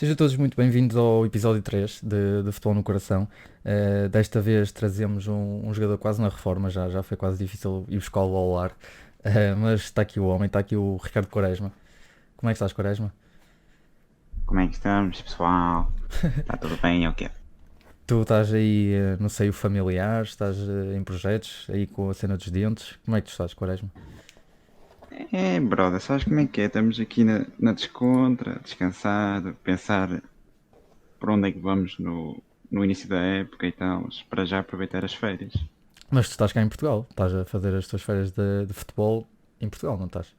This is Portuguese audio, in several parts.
Sejam todos muito bem-vindos ao episódio 3 de Futebol no Coração. Desta vez trazemos um jogador quase na reforma, já foi quase difícil ir buscá-lo ao lar. Mas está aqui o homem, está aqui o Ricardo Quaresma. Como é que estás, Quaresma? Como é que estamos, pessoal? Está tudo bem? É o quê? Tu estás aí no seio familiar, estás em projetos, aí com a cena dos dentes. Como é que tu estás, Quaresma? Brother, sabes como é que é? Estamos aqui na descontra, descansado, pensar por onde é que vamos no início da época e tal, mas para já aproveitar as férias. Mas tu estás cá em Portugal, estás a fazer as tuas férias de futebol em Portugal, não estás?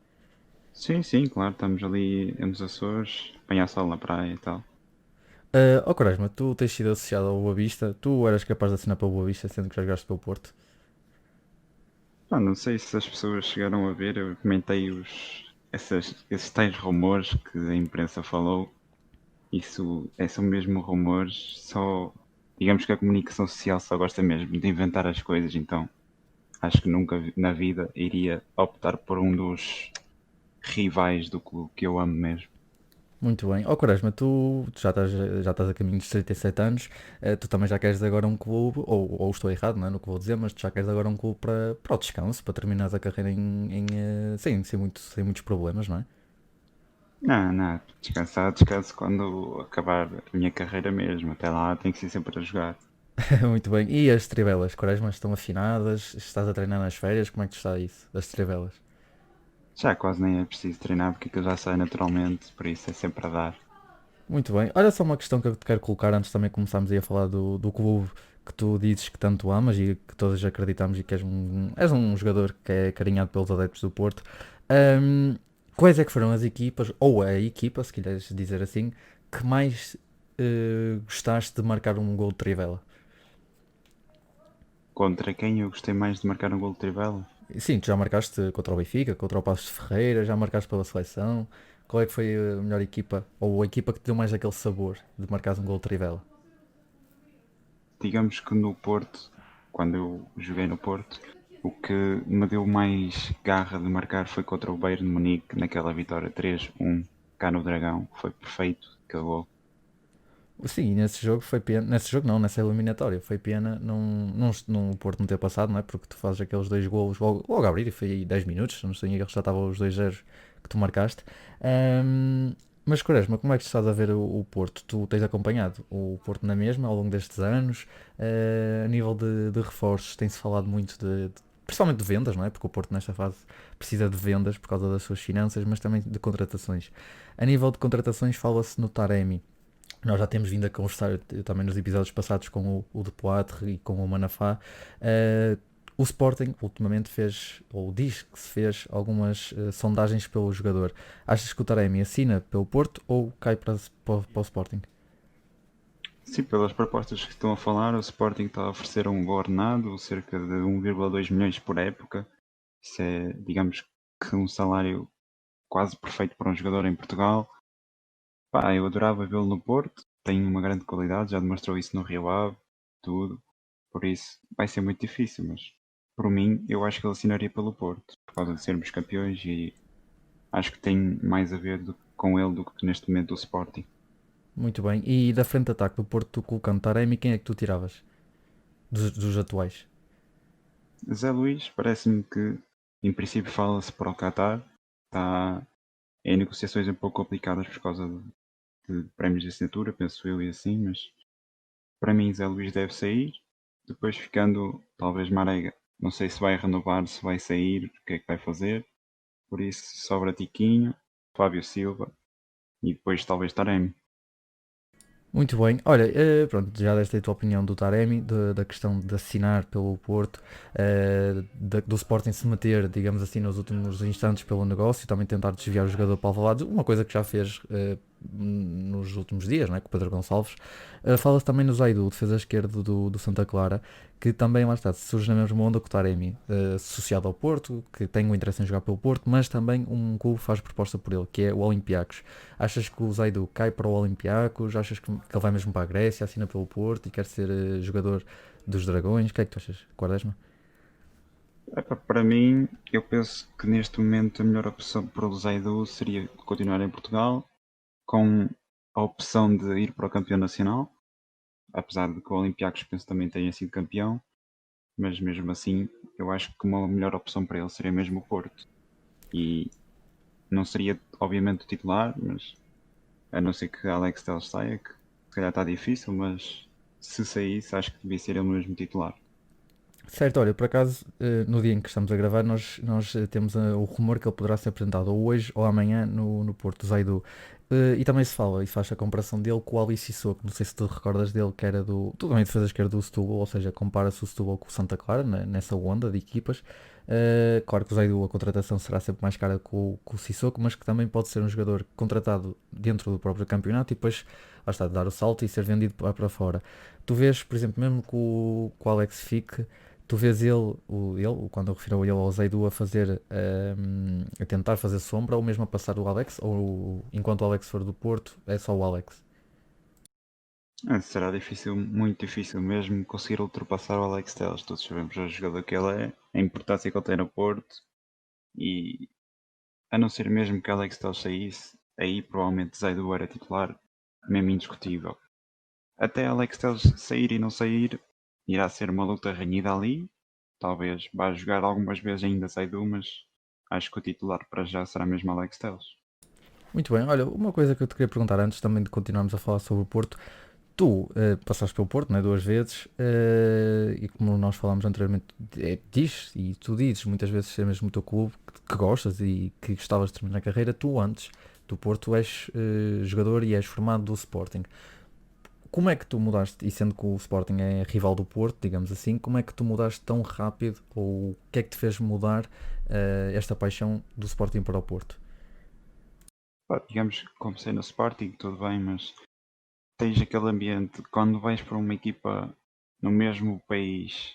Sim, sim, claro, estamos ali nos Açores, apanhar sol na praia e tal. Quaresma, tu tens sido associado ao Boa Vista, tu eras capaz de assinar pelo Boa Vista, sendo que já jogaste pelo Porto. Pá, não sei se as pessoas chegaram a ver, eu comentei esses tais rumores que a imprensa falou. Isso são mesmo rumores, só digamos que a comunicação social só gosta mesmo de inventar as coisas, então acho que nunca na vida iria optar por um dos rivais do clube que eu amo mesmo. Muito bem. Ó Quaresma, tu já estás a caminho dos 37 anos, tu também já queres agora um clube, ou estou errado, não é, no que vou dizer, mas tu já queres agora um clube para o descanso, para terminares a carreira sem muitos problemas, não é? Não, não, descansar, descanso quando acabar a minha carreira mesmo. Até lá tenho que ser sempre a jogar. Muito bem. E as trivelas, Quaresma, estão afinadas? Estás a treinar nas férias? Como é que tu está isso, das trivelas? Já quase nem é preciso treinar porque aquilo já sai naturalmente, por isso é sempre a dar. Muito bem. Olha só uma questão que eu te quero colocar antes também começarmos aí a falar do clube que tu dizes que tanto amas e que todos acreditamos e que és um jogador que é carinhado pelos adeptos do Porto. Ahm, Quais é que foram as equipas, ou a equipa, se quiseres dizer assim, que mais gostaste de marcar um gol de trivela? Contra quem eu gostei mais de marcar um gol de trivela? Sim, tu já marcaste contra o Benfica, contra o Passos de Ferreira, já marcaste pela seleção. Qual é que foi a melhor equipa, ou a equipa que te deu mais aquele sabor de marcares um gol de trivela? Digamos que no Porto, quando eu joguei no Porto, o que me deu mais garra de marcar foi contra o Bayern de Munique naquela vitória 3-1 cá no Dragão. Foi perfeito, aquele gol. Sim, nesse jogo foi pena. Nesse jogo não, nessa eliminatória. Foi pena o Porto não ter passado, não é? Porque tu fazes aqueles dois golos logo a abrir, e foi aí 10 minutos, se não sei, eles já estavam os 2-0 que tu marcaste. Ahm, mas Quaresma, como é que tu estás a ver o Porto? Tu tens acompanhado o Porto na mesma ao longo destes anos? A nível de reforços, tem-se falado muito principalmente de vendas, não é? Porque o Porto nesta fase precisa de vendas por causa das suas finanças, mas também de contratações. A nível de contratações, fala-se no Taremi. Nós já temos vindo a conversar também nos episódios passados com o De Poitre e com o Manafá. Eh, o Sporting ultimamente fez, ou diz que se fez, algumas sondagens pelo jogador. Achas que o Taremi assina pelo Porto ou cai para o Sporting? Sim, pelas propostas que estão a falar, o Sporting está a oferecer um bom ordenado, cerca de 1,2 milhões por época. Isso é, digamos que um salário quase perfeito para um jogador em Portugal. Pá, eu adorava vê-lo no Porto, tem uma grande qualidade, já demonstrou isso no Rio Ave, tudo. Por isso vai ser muito difícil, mas por mim eu acho que ele assinaria pelo Porto, por causa de sermos campeões e acho que tem mais a ver com ele do que neste momento o Sporting. Muito bem. E da frente de ataque do Porto, tu colocando Taremi, quem é que tu tiravas? Dos atuais? Zé Luís, parece-me que em princípio fala-se para o Qatar, está em negociações um pouco complicadas por causa de prémios de assinatura, penso eu e assim, mas para mim Zé Luís deve sair, depois ficando talvez Marega. Não sei se vai renovar, se vai sair, o que é que vai fazer. Por isso sobra Tiquinho, Fábio Silva e depois talvez Taremi. Muito bem. Olha, pronto, já deste a tua opinião do Taremi, da questão de assinar pelo Porto, do Sporting se meter, digamos assim, nos últimos instantes pelo negócio, também tentar desviar o jogador para o Alvalade, uma coisa que já fez nos últimos dias, não é, com o Pedro Gonçalves. Fala-se também no Zaidu, defesa esquerdo do Santa Clara, que também, lá está, surge na mesma onda que o Taremi, associado ao Porto, que tem o interesse em jogar pelo Porto, mas também um clube faz proposta por ele, que é o Olympiacos. Achas que o Zaidu cai para o Olympiacos? Achas que ele vai mesmo para a Grécia, assina pelo Porto e quer ser jogador dos Dragões? O que é que tu achas, Quaresma? Epá, para mim, eu penso que neste momento a melhor opção para o Zaidu seria continuar em Portugal, com a opção de ir para o campeão nacional, apesar de que o Olympiacos penso também tenha sido campeão, mas mesmo assim eu acho que uma melhor opção para ele seria mesmo o Porto. E não seria obviamente o titular, mas a não ser que Alex Telles saia, que se calhar está difícil, mas se saísse acho que devia ser ele mesmo titular. Certo, olha, por acaso, no dia em que estamos a gravar, nós temos o rumor que ele poderá ser apresentado ou hoje ou amanhã no Porto, Zaidu. E também se fala e faz a comparação dele com o Ali Sissoko. Não sei se tu recordas dele, que era do. Tu também defesas que era do Setúbal, ou seja, compara-se o Setúbal com o Santa Clara, nessa onda de equipas. Claro que o Zaidu, a contratação será sempre mais cara que o Sissoko, mas que também pode ser um jogador contratado dentro do próprio campeonato e depois, lá está, dar o salto e ser vendido para fora. Tu vês, por exemplo, mesmo que o Alex fique. Tu vês ele, quando eu refiro a ele ao Zaidu, a tentar fazer sombra ou mesmo a passar o Alex, ou enquanto o Alex for do Porto, é só o Alex. Será difícil, muito difícil mesmo conseguir ultrapassar o Alex Telles. Todos sabemos o jogador que ele é, a importância que ele tem no Porto e a não ser mesmo que Alex Telles saísse, aí provavelmente Zaidu era titular, mesmo indiscutível. Até Alex Telles sair e não sair, irá ser uma luta renhida ali. Talvez vá jogar algumas vezes ainda Zaidu, mas acho que o titular para já será mesmo Alex Telles. Muito bem, olha, uma coisa que eu te queria perguntar antes também de continuarmos a falar sobre o Porto. Tu passaste pelo Porto, né, duas vezes, e como nós falámos anteriormente, e tu dizes muitas vezes ser mesmo o teu clube que gostas e que gostavas de terminar a carreira, tu antes do Porto és jogador e és formado do Sporting. Como é que tu mudaste, e sendo que o Sporting é rival do Porto, digamos assim, como é que tu mudaste tão rápido, ou o que é que te fez mudar esta paixão do Sporting para o Porto? Pá, digamos que comecei no Sporting, tudo bem, mas tens aquele ambiente quando vais para uma equipa no mesmo país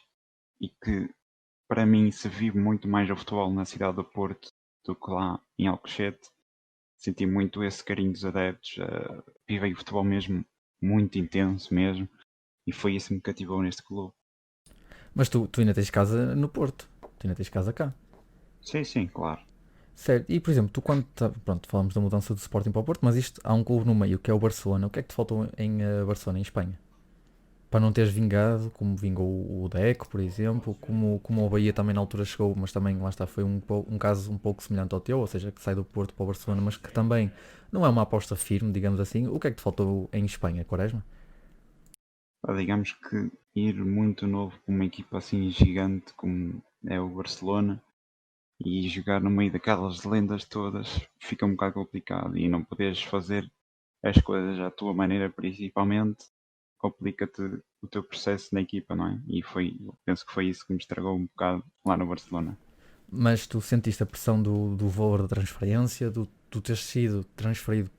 e que para mim se vive muito mais o futebol na cidade do Porto do que lá em Alcochete. Senti muito esse carinho dos adeptos, vivem o futebol mesmo muito intenso mesmo e foi isso que me cativou neste clube. Mas tu ainda tens casa no Porto, tu ainda tens casa cá. Sim, sim, claro. Certo, e por exemplo, tu quando, pronto, falamos da mudança do Sporting para o Porto, mas isto, há um clube no meio que é o Barcelona, o que é que te faltou em Barcelona, em Espanha? Para não teres vingado, como vingou o Deco, por exemplo, como o Bahia também na altura chegou, mas também, lá está, foi um caso um pouco semelhante ao teu, ou seja, que sai do Porto para o Barcelona, mas que também não é uma aposta firme, digamos assim. O que é que te faltou em Espanha, Quaresma? Pá, digamos que ir muito novo com uma equipa assim gigante como é o Barcelona e jogar no meio daquelas lendas todas fica um bocado complicado e não poderes fazer as coisas à tua maneira principalmente complica-te o teu processo na equipa, não é? E foi, eu penso que foi isso que me estragou um bocado lá no Barcelona. Mas tu sentiste a pressão do valor da transferência, do teres sido transferido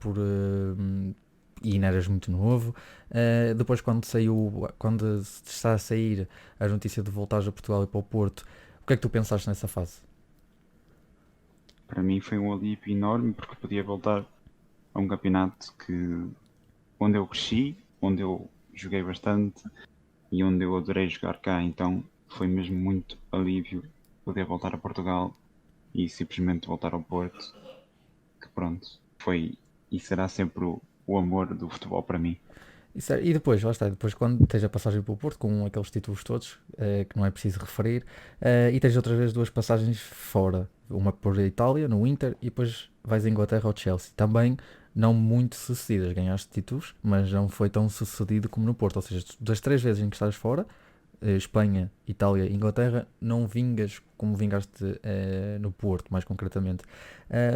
e ainda eras muito novo. Depois quando está a sair a notícia de voltares a Portugal e para o Porto, o que é que tu pensaste nessa fase? Para mim foi um alívio enorme porque podia voltar a um campeonato onde eu cresci, onde eu joguei bastante e onde eu adorei jogar cá. Então foi mesmo muito alívio poder voltar a Portugal e simplesmente voltar ao Porto, que pronto, foi e será sempre o amor do futebol para mim. E depois, lá está, depois quando tens a passagem pelo Porto, com aqueles títulos todos, que não é preciso referir, e tens outras vezes duas passagens fora, uma por Itália, no Inter, e depois vais à Inglaterra ao Chelsea. Também não muito sucedidas, ganhaste títulos, mas não foi tão sucedido como no Porto. Ou seja, das três vezes em que estás fora, Espanha, Itália e Inglaterra, não vingas como vingaste no Porto, mais concretamente.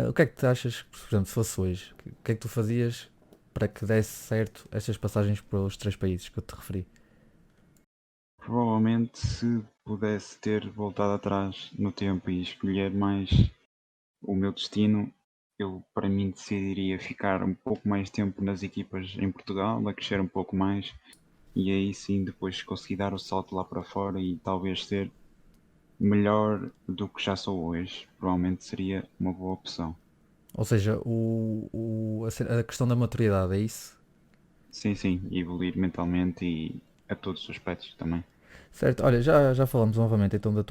O que é que tu achas, por exemplo, se fosse hoje, o que é que tu fazias para que desse certo estas passagens para os três países que eu te referi? Provavelmente se pudesse ter voltado atrás no tempo e escolher mais o meu destino, eu para mim decidiria ficar um pouco mais tempo nas equipas em Portugal, a crescer um pouco mais e aí sim depois conseguir dar o salto lá para fora e talvez ser melhor do que já sou hoje. Provavelmente seria uma boa opção. Ou seja, a questão da maturidade, é isso? Sim, sim, evoluir mentalmente e a todos os aspectos também. Certo, olha, já falamos novamente então do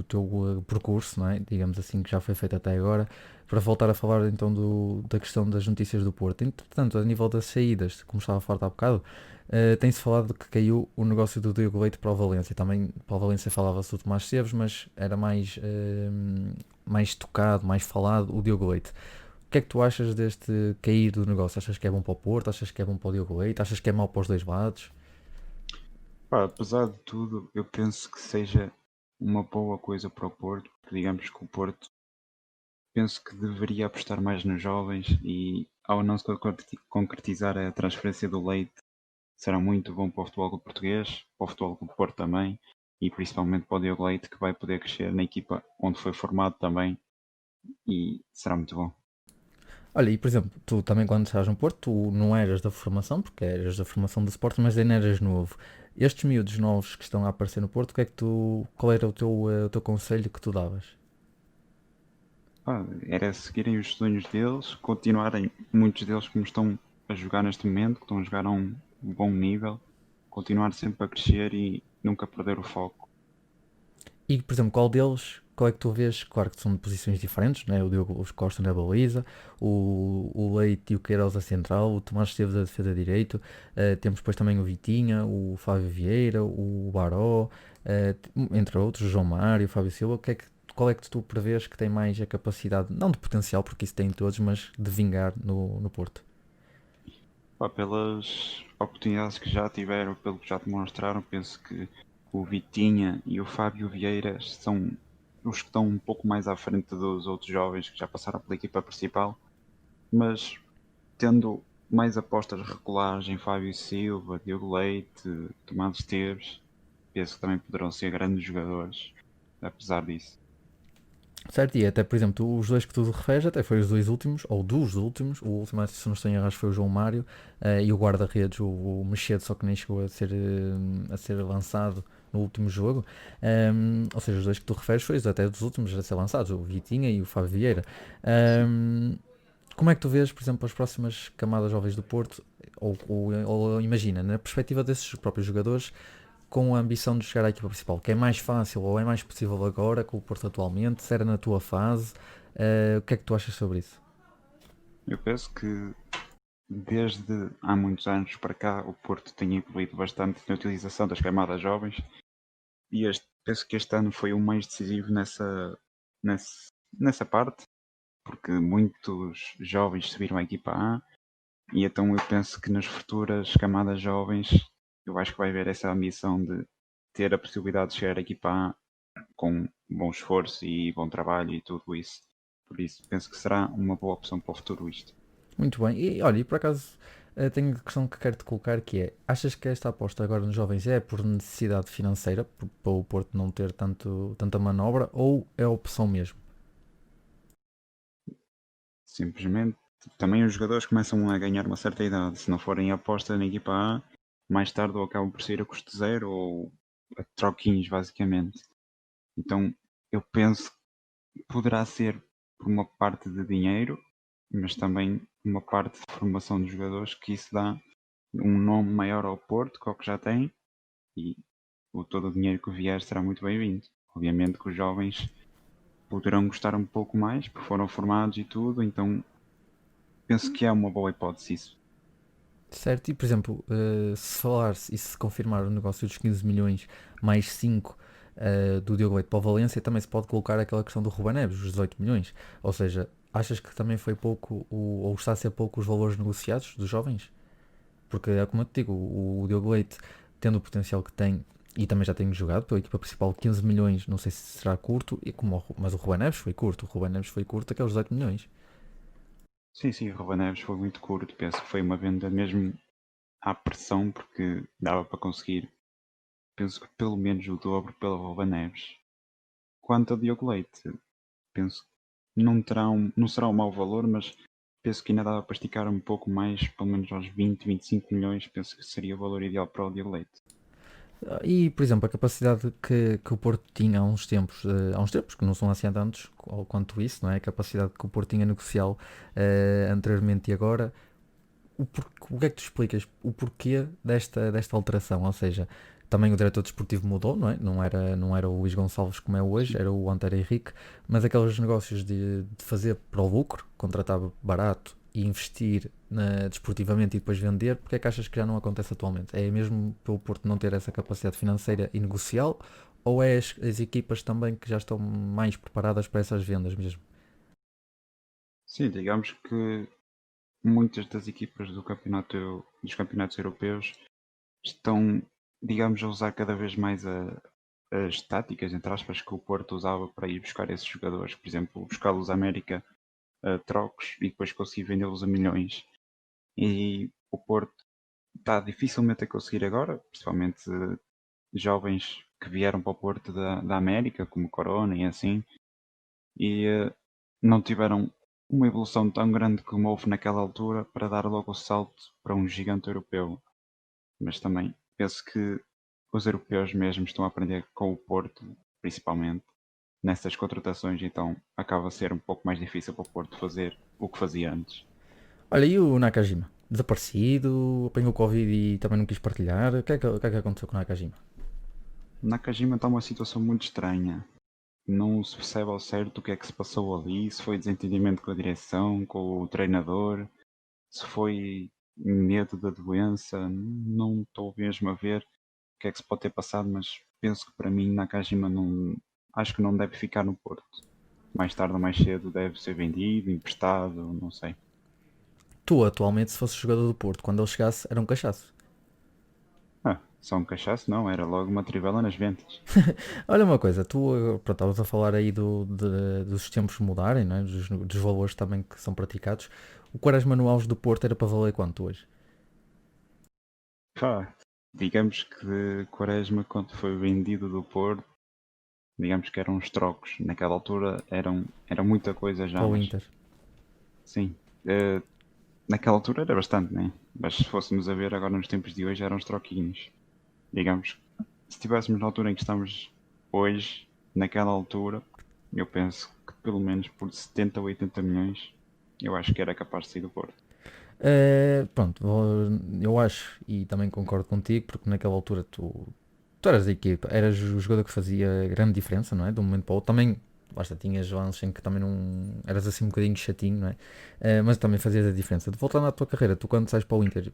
teu percurso, não é? Digamos assim, que já foi feito até agora, para voltar a falar então da questão das notícias do Porto. Entretanto, a nível das saídas, como estava a falar há bocado, tem-se falado que caiu o negócio do Diogo Leite para o Valência. Também para o Valência falava-se do Tomás Esteves, mas era mais tocado, mais falado o Diogo Leite. O que é que tu achas deste cair do negócio? Achas que é bom para o Porto? Achas que é bom para o Diogo Leite? Achas que é mau para os dois lados? Pá, apesar de tudo, eu penso que seja uma boa coisa para o Porto, porque digamos que o Porto penso que deveria apostar mais nos jovens e ao não se concretizar a transferência do Leite será muito bom para o futebol português, para o futebol do Porto também e principalmente para o Diogo Leite que vai poder crescer na equipa onde foi formado também e será muito bom. Olha, e por exemplo, tu também quando estavas no Porto, tu não eras da formação, porque eras da formação do Sporting, mas ainda eras novo. Estes miúdos novos que estão a aparecer no Porto, qual era o teu conselho que tu davas? Pá, era seguirem os sonhos deles, continuarem muitos deles como estão a jogar neste momento, que estão a jogar a um bom nível, continuar sempre a crescer e nunca perder o foco. E, por exemplo, qual é que tu vês? Claro que são de posições diferentes, né? O Diogo Costa na baliza, o Leite e o Queiroz a central, o Tomás Esteves a defesa de direito, temos depois também o Vitinha, o Fábio Vieira, o Baró, entre outros, o João Mário, o Fábio Silva. Qual é que tu prevês que tem mais a capacidade, não de potencial, porque isso tem todos, mas de vingar no Porto? Pá, pelas oportunidades que já tiveram, pelo que já demonstraram, penso que o Vitinha e o Fábio Vieira são os que estão um pouco mais à frente dos outros jovens que já passaram pela equipa principal, mas tendo mais apostas regulares em Fábio Silva, Diogo Leite, Tomás Esteves, penso que também poderão ser grandes jogadores, apesar disso. Certo, e até, por exemplo, os dois que tu referes, até foi os dois últimos, ou dos últimos, o último, se não estou em erro, acho que foi o João Mário, e o guarda-redes, o Machado, só que nem chegou a ser lançado no último jogo. Ou seja, os dois que tu referes foi até dos últimos a ser lançados, o Vitinha e o Fábio Vieira. Sim. Como é que tu vês, por exemplo, as próximas camadas jovens do Porto, ou imagina, na perspectiva desses próprios jogadores, com a ambição de chegar à equipa principal, que é mais fácil ou é mais possível agora com o Porto atualmente, se era na tua fase, o que é que tu achas sobre isso? Eu penso que desde há muitos anos para cá o Porto tem evoluído bastante na utilização das camadas jovens e penso que este ano foi o mais decisivo nessa parte, porque muitos jovens subiram à equipa A e então eu penso que nas futuras camadas jovens eu acho que vai haver essa ambição de ter a possibilidade de chegar à equipa A com bom esforço e bom trabalho e tudo isso. Por isso penso que será uma boa opção para o futuro isto. Muito bem, e olha, e por acaso tenho a questão que quero te colocar que é, achas que esta aposta agora nos jovens é por necessidade financeira, para o Porto não ter tanta manobra, ou é opção mesmo? Simplesmente também os jogadores começam a ganhar uma certa idade. Se não forem aposta na equipa A, mais tarde ou acabam por sair a custo zero ou a troquinhos, basicamente. Então eu penso que poderá ser por uma parte de dinheiro, mas também uma parte de formação de jogadores que isso dá um nome maior ao Porto, que é o que já tem, e todo o dinheiro que vier será muito bem-vindo. Obviamente que os jovens poderão gostar um pouco mais, porque foram formados e tudo, então penso que é uma boa hipótese isso. Certo, e por exemplo, se falar-se e se confirmar o negócio dos 15 milhões mais 5 do Diogo Leite para o Valência, também se pode colocar aquela questão do Ruben Neves, os 18 milhões. Ou seja, achas que também foi pouco, ou está a ser pouco os valores negociados dos jovens? Porque é como eu te digo, o Diogo Leite, tendo o potencial que tem, e também já tem jogado pela equipa principal, 15 milhões, não sei se será curto, mas o Ruben Neves foi curto, o Ruben Neves foi curto, aqueles 18 milhões. Sim, sim, o Ruben Neves foi muito curto, penso que foi uma venda mesmo à pressão, porque dava para conseguir, penso que pelo menos o dobro pelo Ruben Neves. Quanto a Diogo Leite, penso que não será um mau valor, mas penso que ainda dava para esticar um pouco mais, pelo menos aos 20, 25 milhões, penso que seria o valor ideal para o Diogo Leite. E, por exemplo, a capacidade que o Porto tinha há uns tempos, que não são assim há tantos, ou quanto isso, não é? A capacidade que o Porto tinha negocial anteriormente e agora, o que é que tu explicas? O porquê desta alteração? Ou seja, Também o diretor desportivo mudou, não é? Não era o Luís Gonçalves como é hoje, Sim, era o Antero Henrique, mas aqueles negócios de fazer para o lucro, contratar barato e investir desportivamente e depois vender, porque é que achas que já não acontece atualmente? É mesmo pelo Porto não ter essa capacidade financeira e negocial, ou é as equipas também que já estão mais preparadas para essas vendas mesmo? sim, digamos que muitas das equipas dos campeonatos europeus estão, digamos, a usar cada vez mais as táticas, entre aspas, que o Porto usava para ir buscar esses jogadores. Por exemplo, buscá-los à América a trocos e depois conseguir vendê-los a milhões. E o Porto está dificilmente a conseguir agora, principalmente jovens que vieram para o Porto da América, como Corona e assim, e não tiveram uma evolução tão grande como houve naquela altura para dar logo o salto para um gigante europeu. Mas também penso que os europeus mesmo estão a aprender com o Porto, principalmente, nessas contratações, então acaba a ser um pouco mais difícil para o Porto fazer o que fazia antes. Olha, e o Nakajima? Desaparecido, apanhou Covid e também não quis partilhar. O que é que aconteceu com o Nakajima? Nakajima está uma situação muito estranha. Não se percebe ao certo o que é que se passou ali, se foi desentendimento com a direção, com o treinador, se foi medo da doença, não estou mesmo a ver o que é que se pode ter passado, mas penso que para mim Nakajima não, acho que não deve ficar no Porto. Mais tarde ou mais cedo deve ser vendido, emprestado, não sei. Tu, atualmente, se fosse jogador do Porto, quando ele chegasse, era um cachaço. Ah, só um cachaço não, era logo uma trivela nas ventas. Olha uma coisa, tu pronto, estavas a falar aí dos tempos mudarem, não é? dos valores também que são praticados. O Quaresma no auge do Porto era para valer quanto hoje? Pá, digamos que Quaresma quando foi vendido do Porto, digamos que eram uns trocos. Naquela altura era muita coisa Para já, o mas Inter? sim. Naquela altura era bastante, né? Mas se fôssemos a ver agora nos tempos de hoje eram uns troquinhos. Digamos, se estivéssemos na altura em que estamos hoje, naquela altura, eu penso que pelo menos por 70 ou 80 milhões, eu acho que era capaz de sair do Porto. Pronto, eu acho e também concordo contigo, porque naquela altura tu eras da equipa, eras o jogador que fazia grande diferença, não é? De um momento para o outro. Também, basta, tinhas lances em que também não eras assim um bocadinho chatinho, não é? Mas também fazias a diferença. De voltando à tua carreira, tu quando sais para o Inter,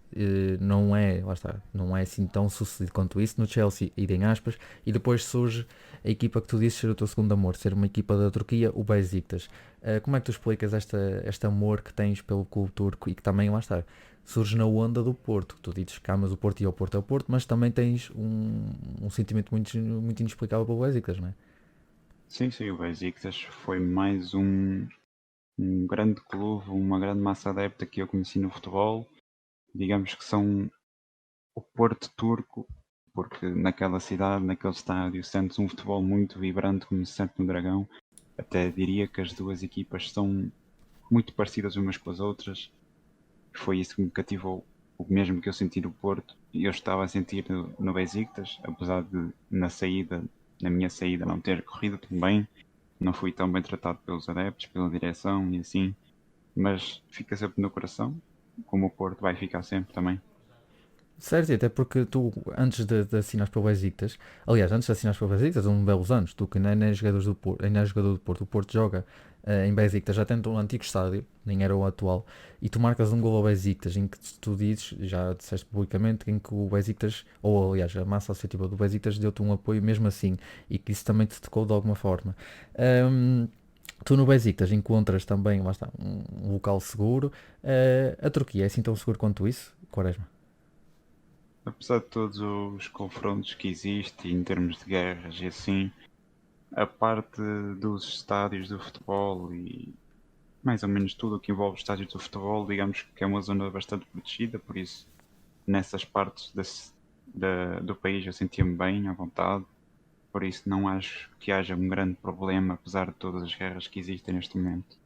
não é, lá está, não é assim tão sucedido quanto isso. No Chelsea, idem aspas, e depois surge a equipa que tu dizes ser o teu segundo amor, ser uma equipa da Turquia, o Besiktas. Como é que tu explicas este amor que tens pelo clube turco e que também, lá está, surge na onda do Porto? Tu dizes que amas o Porto e o Porto é o Porto, mas também tens um sentimento muito, muito inexplicável pelo Besiktas, não é? Sim, sim, o Besiktas foi mais um grande clube, uma grande massa adepta que eu conheci no futebol. Digamos que são o Porto turco, porque naquela cidade, naquele estádio, sentes um futebol muito vibrante como se sente no Dragão. Até diria que as duas equipas são muito parecidas umas com as outras. Foi isso que me cativou, o mesmo que eu senti no Porto, e eu estava a sentir no Besiktas, apesar de na minha saída não ter corrido tão bem, não fui tão bem tratado pelos adeptos, pela direção e assim, mas fica sempre no coração, como o Porto vai ficar sempre também. Certo, e até porque tu, antes de assinares pelo Besiktas, aliás, antes de assinares pelo Besiktas, há uns belos anos, tu que nem és jogador do Porto, nem és jogador do Porto, o Porto joga em Besiktas, já tem um antigo estádio, nem era o atual, e tu marcas um gol ao Besiktas, em que tu dizes, já disseste publicamente, em que o Besiktas, ou aliás, a massa associativa do Besiktas deu-te um apoio mesmo assim, e que isso também te tocou de alguma forma. Ahm, Tu no Besiktas encontras também, lá está, um local seguro. A Turquia é assim tão seguro quanto isso, Quaresma? Apesar de todos os confrontos que existem em termos de guerras e assim, a parte dos estádios do futebol e mais ou menos tudo o que envolve estádios do futebol, digamos que é uma zona bastante protegida, por isso nessas partes do país eu sentia-me bem, à vontade, por isso não acho que haja um grande problema, apesar de todas as guerras que existem neste momento.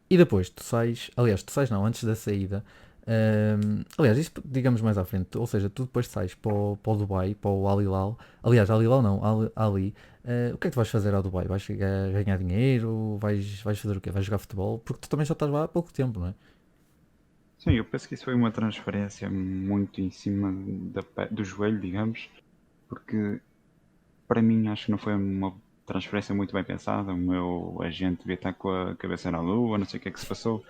E depois tu sais, aliás, tu sais não, antes da saída, aliás, isso digamos mais à frente, ou seja, tu depois sais para o Dubai, para o Al Hilal, aliás, Al Hilal não, Ali, o que é que tu vais fazer ao Dubai? Vais ganhar dinheiro? Vais fazer o quê? Vais jogar futebol? Porque tu também só estás lá há pouco tempo, não é? Sim, eu penso que isso foi uma transferência muito em cima do joelho, digamos, porque para mim acho que não foi uma transferência muito bem pensada. O meu agente devia estar com a cabeça na lua, não sei o que é que se passou.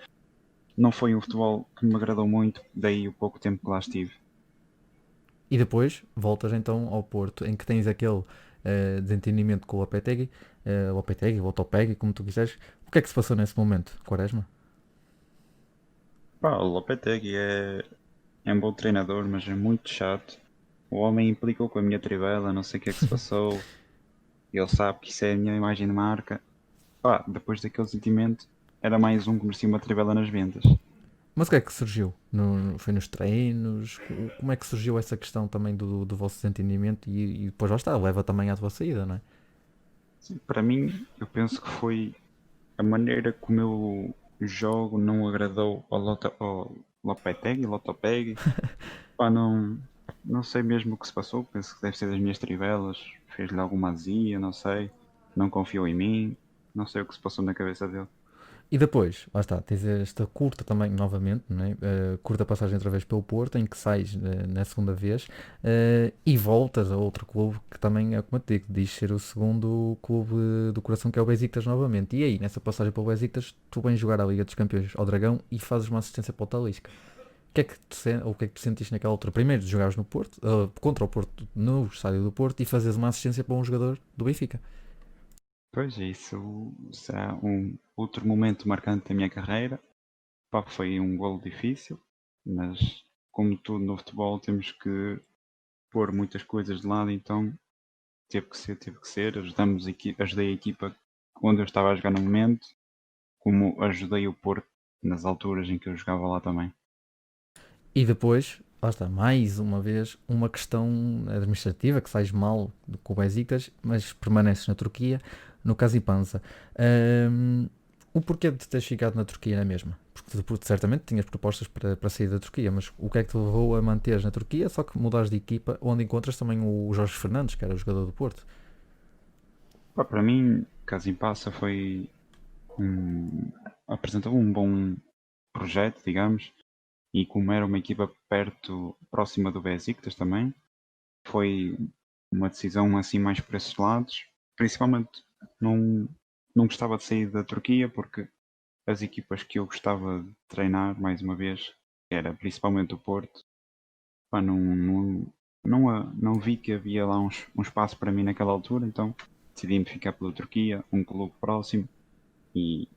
Não foi um futebol que me agradou muito, daí o pouco tempo que lá estive. E depois voltas então ao Porto, em que tens aquele desentendimento com o Lopetegui, ou Otopegui, como tu quiseres. O que é que se passou nesse momento, Quaresma? Pá, o Lopetegui é um bom treinador, mas é muito chato. O homem implicou com a minha trivela, não sei o que é que se passou. Ele sabe que isso é a minha imagem de marca. Pá, depois daquele sentimento, era mais um que merecia uma trivela nas ventas. Mas o que é que surgiu? Foi nos treinos? Como é que surgiu essa questão também do vosso desentendimento? E depois lá está, leva também à tua saída, não é? Sim, para mim, eu penso que foi a maneira como eu jogo não agradou ao Lopetegi. Pá, não sei mesmo o que se passou. Penso que deve ser das minhas trivelas. Fez-lhe alguma azia, não sei. Não confiou em mim. Não sei o que se passou na cabeça dele. E depois, lá está, tens esta curta também, novamente, não é? Curta passagem outra vez pelo Porto, em que sais na segunda vez e voltas a outro clube que também é como eu te digo, diz ser o segundo clube do coração, que é o Besiktas novamente. E aí, nessa passagem pelo Besiktas, tu vens jogar a Liga dos Campeões ao Dragão e fazes uma assistência para o Talisca. O que é que o que é que tu sentiste naquela altura? Primeiro, de jogares no Porto, contra o Porto, no estádio do Porto, e fazes uma assistência para um jogador do Benfica. Pois é, isso será um outro momento marcante da minha carreira. Pá, foi um golo difícil, mas como tudo no futebol temos que pôr muitas coisas de lado, então teve que ser. Ajudei a equipa onde eu estava a jogar no momento, como ajudei o Porto nas alturas em que eu jogava lá também. E depois, lá está, mais uma vez, uma questão administrativa, que sais mal com o Besiktas, mas permaneces na Turquia, no Kasipansa. Ahm, o porquê de teres ficado na Turquia na mesma? Porque certamente tinhas propostas para sair da Turquia, mas o que é que te levou a manteres na Turquia, só que mudares de equipa, onde encontras também o Jorge Fernandes, que era o jogador do Porto? Pá, para mim, Casim Passa apresentou um bom projeto, digamos, e como era uma equipa próxima do Besiktas também, foi uma decisão assim mais por esses lados. Principalmente não, não gostava de sair da Turquia porque as equipas que eu gostava de treinar, mais uma vez, que era principalmente o Porto, pá, não vi que havia lá um espaço para mim naquela altura, então decidi-me ficar pela Turquia, um clube próximo e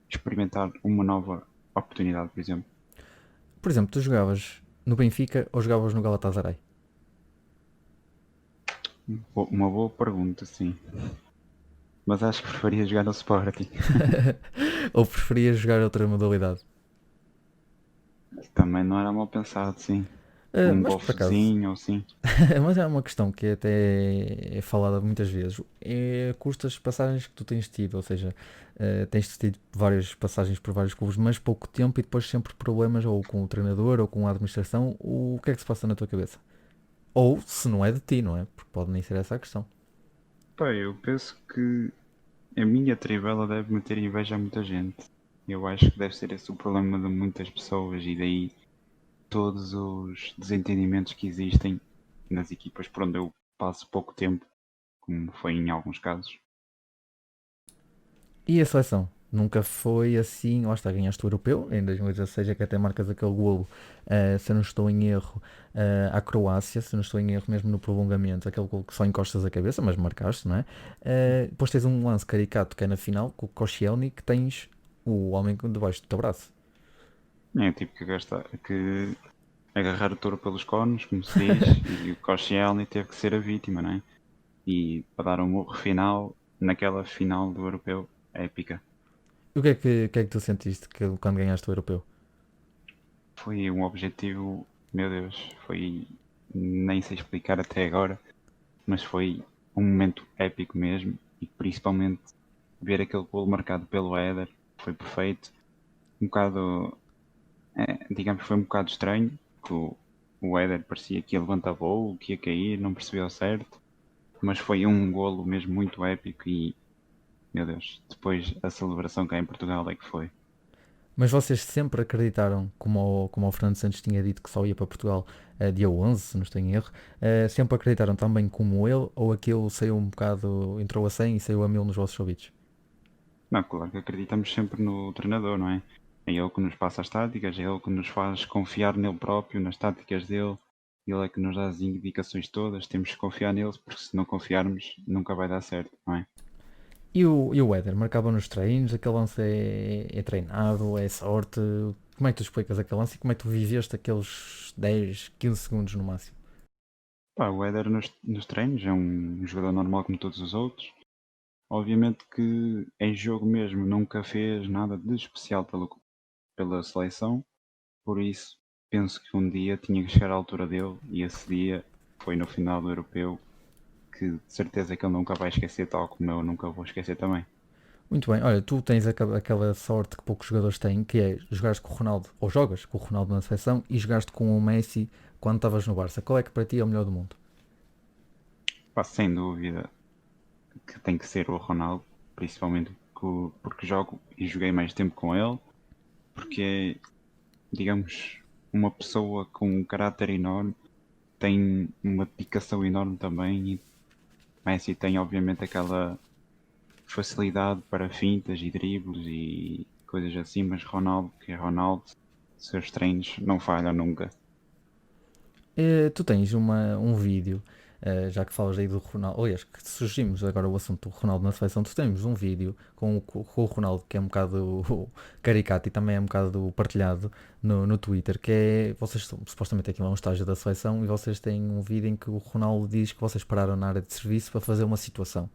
experimentar uma nova oportunidade, por exemplo. Por exemplo, tu jogavas no Benfica ou jogavas no Galatasaray? Uma boa pergunta, sim. Mas acho que preferia jogar no Sporting. Ou preferias jogar outra modalidade? Também não era mal pensado, sim. Um Mas por acaso, golfezinho ou sim. mas é uma questão que até é falada muitas vezes. É custas passagens que tu tens tido, ou seja, tens tido várias passagens por vários clubes, mas pouco tempo e depois sempre problemas ou com o treinador ou com a administração. O que é que se passa na tua cabeça? Ou se não é de ti, não é? Porque pode nem ser essa a questão. Pá, eu penso que a minha trivela deve meter inveja a muita gente. Eu acho que deve ser esse o problema de muitas pessoas e daí todos os desentendimentos que existem nas equipas por onde eu passo pouco tempo, como foi em alguns casos. E a seleção? Nunca foi assim, lá está, ganhaste o europeu em 2016, é que até marcas aquele golo, se eu não estou em erro, à Croácia, se eu não estou em erro mesmo no prolongamento, aquele golo que só encostas a cabeça, mas marcaste, não é? Depois tens um lance caricato que é na final, com o Koscielny, que tens o homem debaixo do teu braço. É tipo que agarrar o touro pelos cornos, como se diz, e o Koscielny teve que ser a vítima, não é? E para dar um murro final naquela final do europeu épica. E o que é que tu sentiste quando ganhaste o europeu? Foi um objetivo, meu Deus, nem sei explicar até agora, mas foi um momento épico mesmo e principalmente ver aquele gol marcado pelo Éder foi perfeito. Um bocado, digamos, foi um bocado estranho, que o Éder parecia que ia levantar voo, que ia cair, não percebeu ao certo, mas foi um golo mesmo muito épico e, meu Deus, depois a celebração cá em Portugal é que foi. Mas vocês sempre acreditaram, como o Fernando Santos tinha dito que só ia para Portugal dia 11, se não estou em erro, sempre acreditaram também como ele, ou aquilo saiu um bocado, entrou a 100 e saiu a 1000 nos vossos ouvidos? Não, claro que acreditamos sempre no treinador, não é? É ele que nos passa as táticas, é ele que nos faz confiar nele próprio, nas táticas dele. Ele é que nos dá as indicações todas, temos que confiar nele, porque se não confiarmos nunca vai dar certo, não é? E o Éder, marcava nos treinos, aquele lance é treinado, é sorte. Como é que tu explicas aquele lance e como é que tu viveste aqueles 10, 15 segundos no máximo? Pá, o Éder nos treinos é um jogador normal como todos os outros. Obviamente que em jogo mesmo nunca fez nada de especial pela seleção, por isso penso que um dia tinha que chegar à altura dele e esse dia foi no final do europeu que de certeza que ele nunca vai esquecer, tal como eu nunca vou esquecer também. Muito bem, olha, tu tens aquela sorte que poucos jogadores têm, que é jogares com o Ronaldo, ou jogas com o Ronaldo na seleção e jogaste com o Messi quando estavas no Barça. Qual é que para ti é o melhor do mundo? Pá, sem dúvida que tem que ser o Ronaldo, principalmente porque jogo e joguei mais tempo com ele, porque é, digamos, uma pessoa com um caráter enorme, tem uma dedicação enorme também e Messi tem obviamente aquela facilidade para fintas e dribles e coisas assim, mas Ronaldo, que é Ronaldo, seus treinos não falham nunca. Tu tens um vídeo, já que falas aí do Ronaldo, aliás, que surgimos agora o assunto do Ronaldo na seleção, tu tens um vídeo com o Ronaldo que é um bocado caricato e também é um bocado partilhado no Twitter, que é, vocês supostamente aquilo é um estágio da seleção e vocês têm um vídeo em que o Ronaldo diz que vocês pararam na área de serviço para fazer uma situação.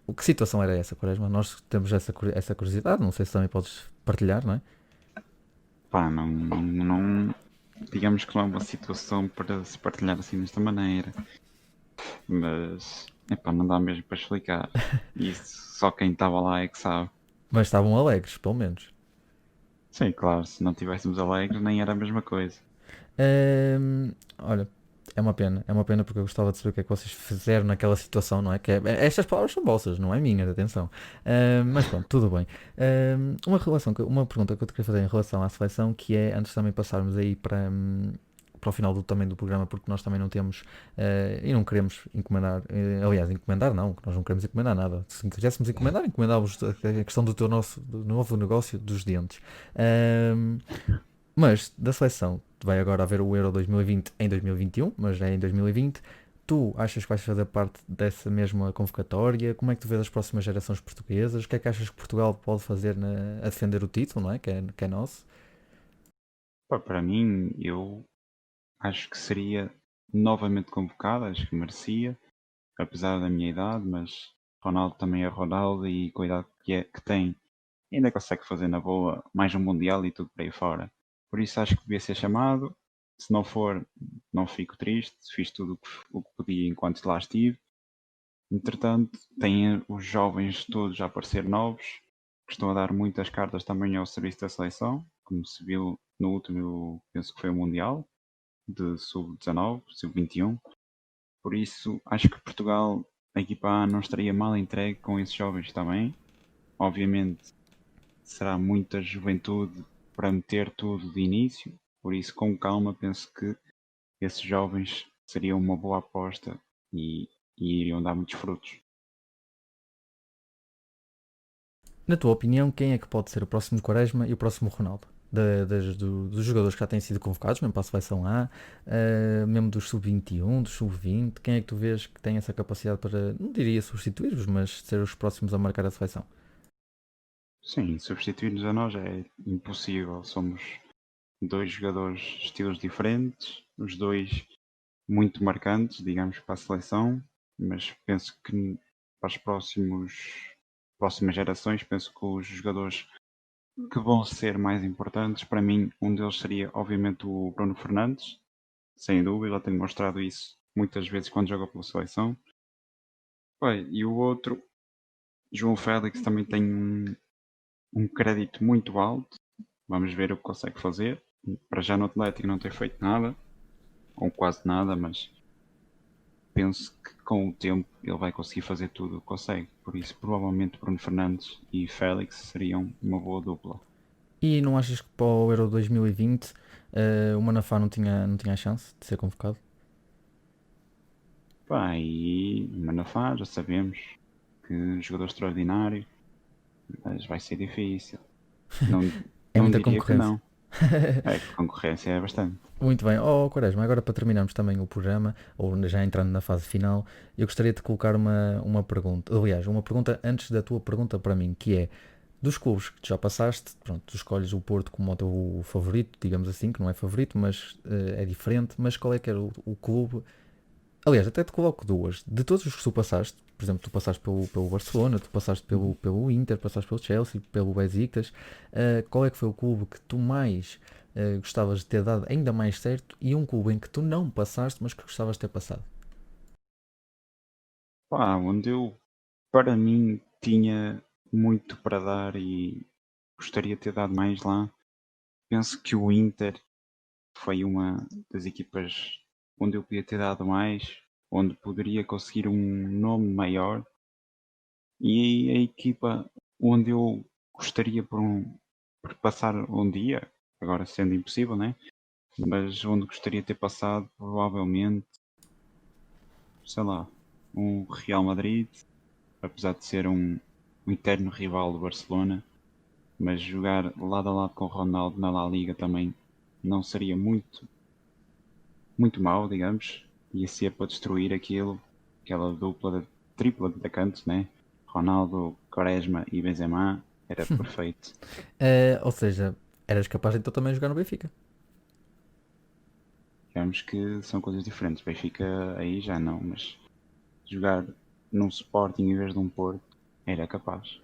O que situação era essa, Quaresma? Nós temos essa curiosidade, não sei se também podes partilhar, não é? Pá, não, digamos que não é uma situação para se partilhar assim desta maneira, mas epá, não dá mesmo para explicar. Isso só quem estava lá é que sabe. Mas estavam alegres, pelo menos. Sim, claro, se não tivéssemos alegres nem era a mesma coisa. Olha, é uma pena porque eu gostava de saber o que é que vocês fizeram naquela situação, não é? Estas palavras são vossas, não é minhas, atenção. Mas pronto, tudo bem. Uma pergunta que eu te queria fazer em relação à seleção, que é, antes de também passarmos aí para o final também do programa, porque nós também não temos e não queremos encomendar, aliás, encomendar não, que nós não queremos encomendar nada. Se quiséssemos encomendar, encomendávamos a questão do novo negócio dos dentes. Ahm, mas da seleção, vai agora haver o Euro 2020 em 2021, mas é em 2020. Tu achas que vais fazer parte dessa mesma convocatória? Como é que tu vês as próximas gerações portuguesas? O que é que achas que Portugal pode fazer a defender o título, não é? Que é nosso? Pá, para mim, eu acho que seria novamente convocado, acho que merecia, apesar da minha idade, mas Ronaldo também é Ronaldo e com a idade que tem, ainda consegue fazer na boa mais um Mundial e tudo por aí fora. Por isso acho que devia ser chamado. Se não for, não fico triste, fiz tudo o que podia enquanto lá estive. Entretanto, tem os jovens todos a aparecer novos, que estão a dar muitas cartas também ao serviço da seleção, como se viu no último, penso que foi o Mundial, de sub-19, sub-21. Por isso, acho que Portugal, a equipa A, não estaria mal entregue com esses jovens também. Obviamente, será muita juventude para meter tudo de início, por isso, com calma, penso que esses jovens seriam uma boa aposta e, e iriam dar muitos frutos. Na tua opinião, quem é que pode ser o próximo Quaresma e o próximo Ronaldo? Dos jogadores que já têm sido convocados, mesmo para a seleção A, mesmo dos sub-21, dos sub-20, quem é que tu vês que tem essa capacidade para, não diria substituir-vos, mas ser os próximos a marcar a seleção? Sim, substituir-nos a nós é impossível. Somos dois jogadores de estilos diferentes, os dois muito marcantes, digamos, para a seleção, mas penso que para as próximas gerações, penso que os jogadores que vão ser mais importantes, para mim, um deles seria obviamente o Bruno Fernandes, sem dúvida, já tenho mostrado isso muitas vezes quando joga pela seleção. Bem, e o outro, João Félix, também tem um crédito muito alto. Vamos ver o que consegue fazer. Para já no Atlético não tem feito nada, ou quase nada, mas penso que com o tempo ele vai conseguir fazer tudo o que consegue. Por isso, provavelmente Bruno Fernandes e Félix seriam uma boa dupla. E não achas que para o Euro 2020 o Manafá não tinha a chance de ser convocado? Pá, e Manafá, já sabemos que é um jogador extraordinário, mas vai ser difícil. Não, É não muita diria que concorrência. não. É que a concorrência é bastante. Muito bem. Oh, Quaresma, agora para terminarmos também o programa, ou já entrando na fase final, eu gostaria de colocar uma pergunta. Aliás, uma pergunta antes da tua pergunta para mim, que é, dos clubes que tu já passaste, pronto, tu escolhes o Porto como o teu favorito, digamos assim, que não é favorito, mas é diferente, mas qual é que era o clube. Aliás, até te coloco duas. De todos os que tu passaste, por exemplo, tu passaste pelo Barcelona, tu passaste pelo, Uhum. pelo Inter, passaste pelo Chelsea, pelo Besiktas, qual é que foi o clube que tu mais gostavas de ter dado ainda mais certo e um clube em que tu não passaste, mas que gostavas de ter passado? Pá, onde eu, para mim, tinha muito para dar e gostaria de ter dado mais lá. Penso que o Inter foi uma das equipas onde eu podia ter dado mais, onde poderia conseguir um nome maior e a equipa onde eu gostaria por passar um dia, agora sendo impossível, né? Mas onde gostaria de ter passado provavelmente, sei lá, um Real Madrid, apesar de ser um eterno rival do Barcelona, mas jogar lado a lado com o Ronaldo na La Liga também não seria muito mau, digamos. Ia ser para destruir aquela tripla de atacantes, né? Ronaldo, Quaresma e Benzema, era perfeito. Ou seja, eras capaz de então também jogar no Benfica. Digamos que são coisas diferentes. Benfica aí já não, mas jogar num Sporting em vez de um Porto era capaz.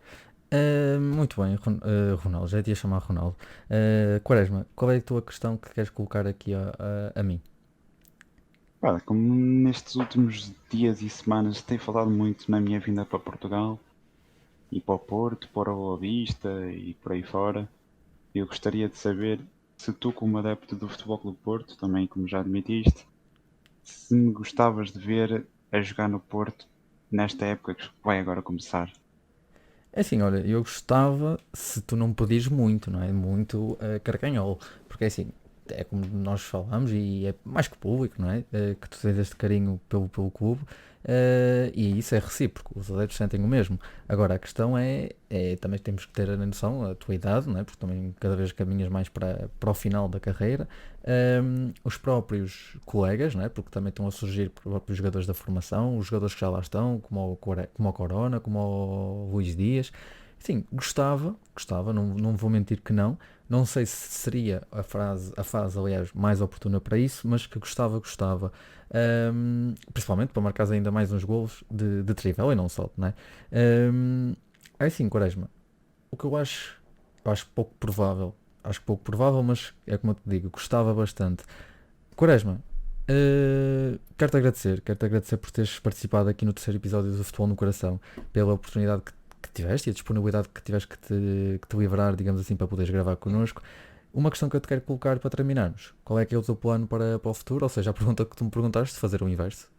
Muito bem, Ronaldo, já te ia chamar Ronaldo. Quaresma, qual é a tua questão que queres colocar aqui a mim? Pá, como nestes últimos dias e semanas tenho falado muito na minha vinda para Portugal e para o Porto, para o Boa Vista e por aí fora, eu gostaria de saber se tu, como adepto do Futebol Clube Porto, também como já admitiste, se me gostavas de ver a jogar no Porto nesta época que vai agora começar. É assim, olha, eu gostava se tu não pedires muito, não é? Muito carcanhol. Porque é assim, é como nós falamos e é mais que público, não é? Que tu tens este carinho pelo clube e isso é recíproco, os adeptos sentem o mesmo. Agora a questão também temos que ter a noção, a tua idade, não é? Porque também cada vez caminhas mais para o final da carreira. Os próprios colegas, não é? Porque também estão a surgir os próprios jogadores da formação, os jogadores que já lá estão, como o Corona, como o Luís Dias. Sim, gostava, não vou mentir que não. Não sei se seria a fase, aliás, mais oportuna para isso, mas que gostava. Principalmente para marcar ainda mais uns golos de trivela e não só, não é? É assim, Quaresma, o que eu acho acho pouco provável, mas é como eu te digo, gostava bastante. Quaresma, quero-te agradecer por teres participado aqui no terceiro episódio do Futebol no Coração, pela oportunidade que tiveste e a disponibilidade que tiveste que te livrar, digamos assim, para poderes gravar connosco. Uma questão que eu te quero colocar para terminarmos: qual é que é o teu plano para o futuro? Ou seja, a pergunta que tu me perguntaste, fazer o inverso.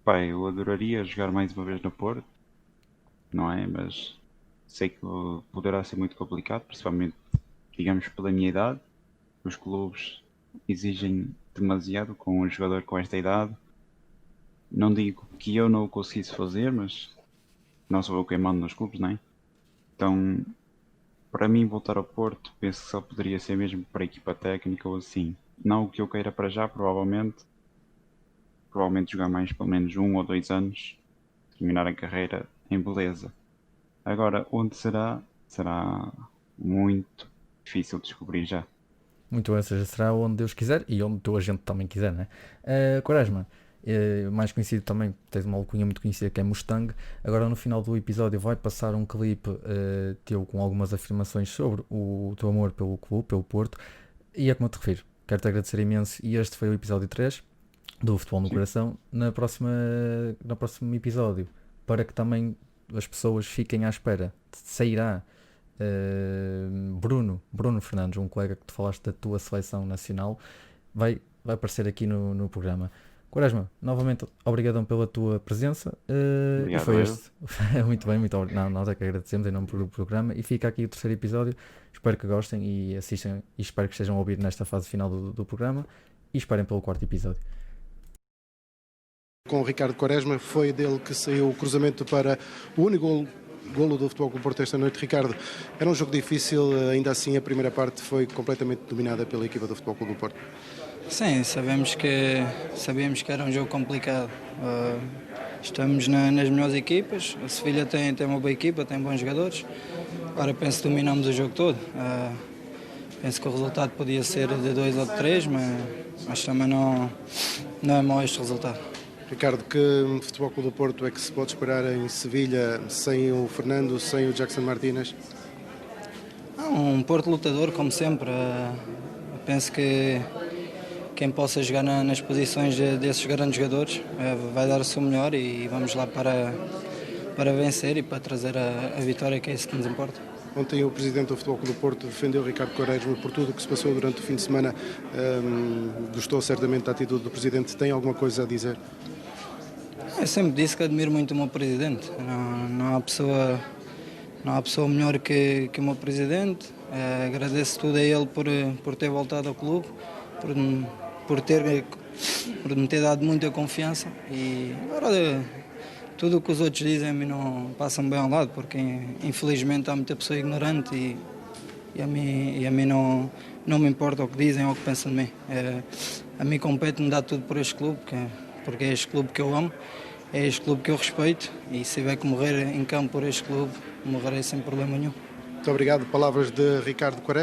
Pai, eu adoraria jogar mais uma vez no Porto, não é? Mas sei que poderá ser muito complicado, principalmente, digamos, pela minha idade. Os clubes exigem demasiado com um jogador com esta idade. Não digo que eu não o conseguisse fazer, mas não sou eu quem mando nos clubes, não é? Então, para mim, voltar ao Porto, penso que só poderia ser mesmo para a equipa técnica ou assim. Não o que eu queira para já, provavelmente jogar mais pelo menos 1 ou 2 anos, terminar a carreira em beleza. Agora, onde será muito difícil de descobrir já. Muito bem, ou seja, será onde Deus quiser e onde o agente também quiser, né? Quaresma, mais conhecido também, tens uma alcunha muito conhecida que é Mustang. Agora no final do episódio vai passar um clipe teu com algumas afirmações sobre o teu amor pelo clube, pelo Porto. E é como eu te refiro, quero-te agradecer imenso. E este foi o episódio 3 do Futebol no Sim. Coração. No próximo episódio, para que também as pessoas fiquem à espera, sairá Bruno Fernandes, um colega que tu falaste da tua seleção nacional, vai aparecer aqui no programa. Quaresma, novamente obrigadão pela tua presença e Obrigado, foi eu. este. Muito bem, muito obrigado. Nós é que agradecemos em nome do programa e fica aqui o terceiro episódio. Espero que gostem e assistam e espero que estejam a ouvir nesta fase final do programa e esperem pelo quarto episódio. Com o Ricardo Quaresma, foi dele que saiu o cruzamento para o único golo do Futebol Clube do Porto esta noite. Ricardo, era um jogo difícil, ainda assim a primeira parte foi completamente dominada pela equipa do Futebol Clube do Porto. Sim, sabíamos que era um jogo complicado. Estamos nas melhores equipas, o Sevilha tem uma boa equipa, tem bons jogadores. Agora penso que dominamos o jogo todo. Penso que o resultado podia ser de 2 ou de 3, mas também não é mau este resultado. Ricardo, que Futebol Clube do Porto é que se pode esperar em Sevilha sem o Fernando, sem o Jackson Martínez? Um Porto lutador, como sempre. Penso que quem possa jogar nas posições desses grandes jogadores vai dar o seu melhor e vamos lá para vencer e para trazer a vitória, que é isso que nos importa. Ontem o Presidente do Futebol Clube do Porto defendeu Ricardo Quaresma por tudo o que se passou durante o fim de semana. Gostou certamente da atitude do Presidente. Tem alguma coisa a dizer? Eu sempre disse que admiro muito o meu Presidente. Não há pessoa melhor que o meu Presidente. Agradeço tudo a ele por ter voltado ao clube, por me ter dado muita confiança. E agora tudo o que os outros dizem a mim não passam bem ao lado, porque infelizmente há muita pessoa ignorante e a mim não me importa o que dizem ou o que pensam de mim. A mim compete-me dar tudo por este clube, porque é este clube que eu amo, é este clube que eu respeito e se tiver que morrer em campo por este clube, morrerei sem problema nenhum. Muito obrigado. Palavras de Ricardo Quaresma.